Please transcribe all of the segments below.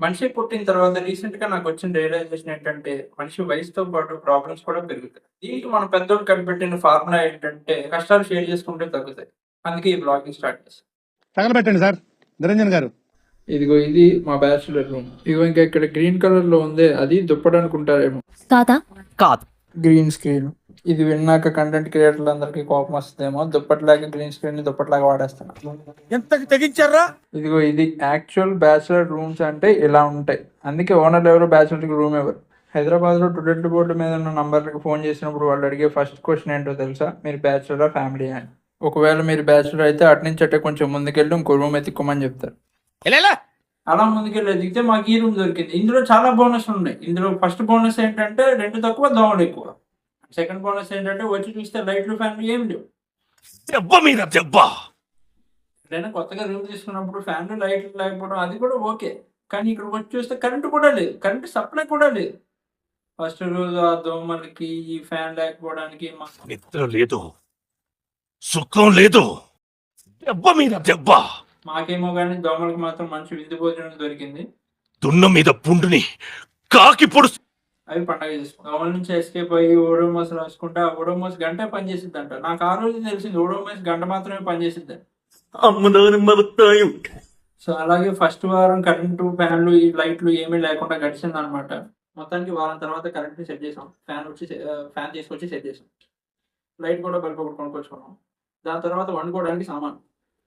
మనిషి పుట్టిన తర్వాత రీసెంట్‌గా నాకొచ్చిన రియలైజేషన్ ఏంటంటే, మనిషి వయసుతో పాటు ప్రాబ్లమ్స్ కూడా పెరుగుతాయి. దీనికి మన పెద్దోళ్ళు కనిపెట్టిన ఫార్ములా ఏంటంటే, కష్టాలు షేర్ చేసుకుంటే తగ్గుతాయి. అందుకే ఈ వ్లాగింగ్ స్టార్ట్ చేశా. తగలబెట్టండి సార్ నిరంజన్ గారు. ఇదిగో ఇది మా బ్యాచిలర్ రూమ్. ఇగో ఇంకా ఇక్కడ గ్రీన్ కలర్‌లో ఉందే అది దుప్పటి అనుకుంటారేమో. కాదా? కాదు. Green screen. ఇది విన్నాక కంటెంట్ క్రియేటర్లందరికీ కోపం వస్తదేమో. దుప్పటిలాగా గ్రీన్ స్క్రీన్‌ని దుప్పటిలాగా వాడేస్తున్నా. ఎంతకు తెగించారా? ఇదిగో ఇది యాక్చువల్ బ్యాచిలర్ రూమ్స్ అంటే ఇలా ఉంటాయి. అందుకే ఓనర్లు ఎవరు బ్యాచిలర్‌కి రూమ్ ఇవ్వరు. హైదరాబాద్‌లో టూలెట్ బోర్డు మీద ఉన్న నంబర్‌లకి ఫోన్ చేసినప్పుడు వాళ్ళు అడిగే ఫస్ట్ క్వశ్చన్ ఏంటో తెలుసా? మీరు బ్యాచిలరా ఫ్యామిలీయా అని. ఒకవేళ మీరు బ్యాచిలర్ అయితే అటు నుంచి అటే కొంచెం ముందుకెళ్ళి ఇంకో రూమ్ ఎత్తుక్కోమని చెప్తారు. అలా ముందుకెళ్ళి ఎదిగితే మాకు ఈ రూమ్ దొరికింది. ఇందులో చాలా బోనస్లు ఉన్నాయి. ఇందులో ఫస్ట్ బోనస్ ఏంటంటే రెంట్ తక్కువ, దోమలు ఎక్కువ. సెకండ్ బోనస్ ఏంటంటే వచ్చి చూస్తే లైట్లు, ఫ్యాన్లు ఏమి లేవు. దెబ్బ మీద దెబ్బ. ఎప్పుడైనా కొత్తగా రూమ్ తీసుకున్నప్పుడు ఫ్యాన్లు, లైట్లు లేకపోవడం అది కూడా ఓకే. కానీ ఇక్కడ వచ్చి చూస్తే కరెంటు కూడా లేదు. కరెంటు సప్లై కూడా లేదు. ఫస్ట్ రోజు ఆ దోమలకి, ఈ ఫ్యాన్ లేకపోవడానికి నిద్ర లేదు, సుఖం లేదు, దెబ్బ మీద దెబ్బ. మాకేమో కానీ దోమలకి మాత్రం మంచి విందు భోజనం దొరికింది. దున్న మీద పుండుని కాకి పొడుస్తు. అవి పండగ చేసుకుంటాం. దోమల నుంచి ఎస్కేప్ అయ్యి ఓడోమోస్ రాసుకుంటే ఆ ఓడోమోస్ గంట పనిచేసిద్దంట. నాకు ఆ రోజు తెలిసింది ఓడోమోస్ గంట మాత్రమే పనిచేసిద్దని. అమ్మదాని మరుతాయం. సో అలాగే ఫస్ట్ వారం కరెంటు, ఫ్యాన్లు, ఈ లైట్లు ఏమీ లేకుండా గడిచింది అనమాట. మొత్తానికి వారం తర్వాత కరెంట్ సెట్ చేసాం. ఫ్యాన్ తీసుకొచ్చి సెట్ చేసాం. లైట్ కూడా బల్బ్ ఒకటి కొనుక్కొచ్చుకున్నాం. దాని తర్వాత వండుకోవడానికి సామాన్.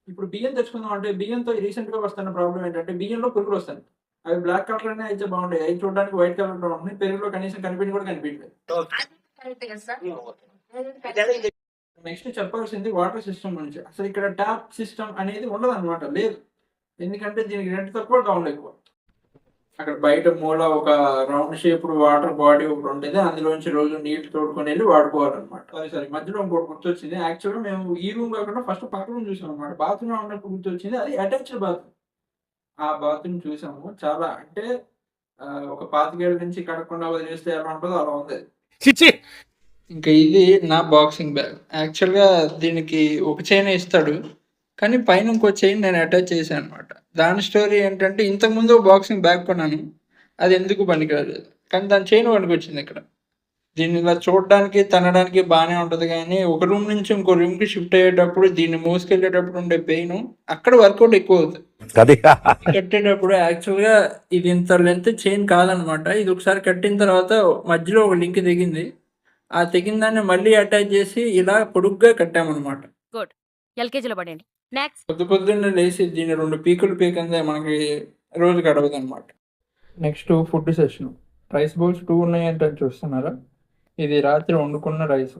ఇప్పుడు బియ్యం తెచ్చుకుందాం అంటే బియ్యంతో రీసెంట్గా వస్తున్న ప్రాబ్లం ఏంటంటే బియ్యంలో పురుగులు వస్తాయి. అవి బ్లాక్ కలర్లోనే అయితే బాగుంటాయి. అవి చూడడానికి వైట్ కలర్లో ఉన్నాయి. పెరుగులో కనీసం కనిపించి కూడా కనిపించలేదు. నెక్స్ట్ చెప్పాల్సింది వాటర్ సిస్టమ్ గురించి. అసలు ఇక్కడ ట్యాప్ సిస్టమ్ అనేది ఉండదు అనమాట, లేదు. ఎందుకంటే దీనికి రెంట్ తక్కువ, డౌన్ ఎక్కువ. అక్కడ బయట మూల ఒక రౌండ్ షేప్డ్ వాటర్ బాడీ ఒకటి ఉంటుంది. అందులోంచి రోజు నీళ్లు తోడుకొని వెళ్ళి వాడుకోవాలన్నమాట. సరే మధ్యలో ఇంకోటి గుర్తొచ్చింది. యాక్చువల్గా మేము ఈ రూమ్ కాకుండా ఫస్ట్ పక్క రూమ్ చూసాం అనమాట. బాత్రూమ్ ఉన్నప్పుడు గుర్తొచ్చింది, అది అటాచ్డ్ బాత్రూమ్. ఆ బాత్రూమ్ చూసాము. చాలా అంటే ఒక 25 ఏళ్ళ నుంచి కడగకుండా వదిలేస్తే ఎలా ఉంటుందో అలా ఉంది. చిచ్చి. ఇంకా ఇది నా బాక్సింగ్ బ్యాగ్. యాక్చువల్గా దీనికి ఒక చైన్ ఇస్తాడు, కానీ పైన ఇంకో చైన్ నేను అటాచ్ చేశాను అనమాట. దాని స్టోరీ ఏంటంటే ఇంతకుముందు బాక్సింగ్ బ్యాగ్ కొన్నాను, అది ఎందుకు పనికిరాలేదు, కానీ దాని చైన్ పనికొచ్చింది ఇక్కడ. దీన్ని ఇలా చూడడానికి, తనడానికి బాగానే ఉంటుంది, కానీ ఒక రూమ్ నుంచి ఇంకో రూమ్కి షిఫ్ట్ అయ్యేటప్పుడు దీన్ని మోసుకెళ్ళేటప్పుడు ఉండే పెయిన్ అక్కడ వర్కౌట్ ఎక్కువ అవుతుంది. కట్టేటప్పుడు యాక్చువల్గా ఇది ఇంత లెంత్ చైన్ కాదనమాట. ఇది ఒకసారి కట్టిన తర్వాత మధ్యలో ఒక లింక్ తెగింది. ఆ తెగిన దాన్ని మళ్ళీ అటాచ్ చేసి ఇలా పొడుగ్గా కట్టామన్నమాట. గుడ్. ఎల్కేజీలో పడండి. నెక్స్ట్. పొద్దున్నే లేసి దీన్ని 2 పీకులు పీకందే మనకి రోజు గడవదు అనమాట. Next food session. Rice bowls 2 ఉన్నాయంటే చూస్తున్నారా? ఇది రాత్రి వండుకున్న రైస్,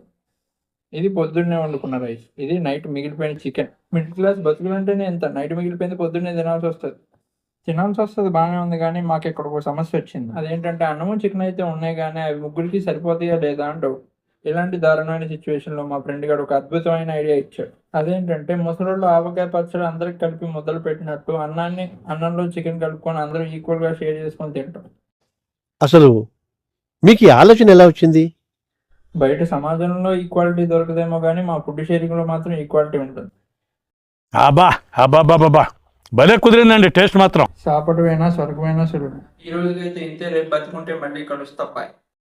ఇది పొద్దున్నే వండుకున్న రైస్, ఇది నైట్ మిగిలిపోయిన చికెన్. మిడిల్ క్లాస్ బతుకులంటేనే ఎంత, నైట్ మిగిలిపోయింది పొద్దున్నే తినాల్సి వస్తుంది. బాగానే ఉంది, కానీ మాకు ఇక్కడ ఒక సమస్య వచ్చింది. అదేంటంటే అన్నము, చికెన్ అయితే ఉన్నాయి, కానీ అవి ముగ్గురికి సరిపోతాయా లేదా అని డౌట్. ఇలాంటి దారుణమైన సిచ్యువేషన్లో మా ఫ్రెండ్ గారు ఒక అద్భుతమైన ఐడియా ఇచ్చాడు. అదేంటంటే ముసలోళ్ళు ఆవకాయ పచ్చడి అందరికి కలిపి ముద్దలు పెట్టినట్టు అన్నంలో చికెన్ కలుపుకొని అందరూ ఈక్వల్గా షేర్ చేసుకొని తింటాం. అసలు మీకు ఈ ఆలోచన ఎలా వచ్చింది? బయట సమాజంలో ఈక్వాలిటీ దొరకదేమో, కానీ మా ఫుడ్ షేరింగ్లో మాత్రం ఈక్వాలిటీ ఉంటుంది. భలే కుదిరిందండి టేస్ట్ మాత్రం. సాపటమైనా స్వర్గమైనా సులువు. ఈ రోజుకైతే ఇంతే, రేపు బతుకుంటే మళ్ళీ కలుస్తా. బాయ్.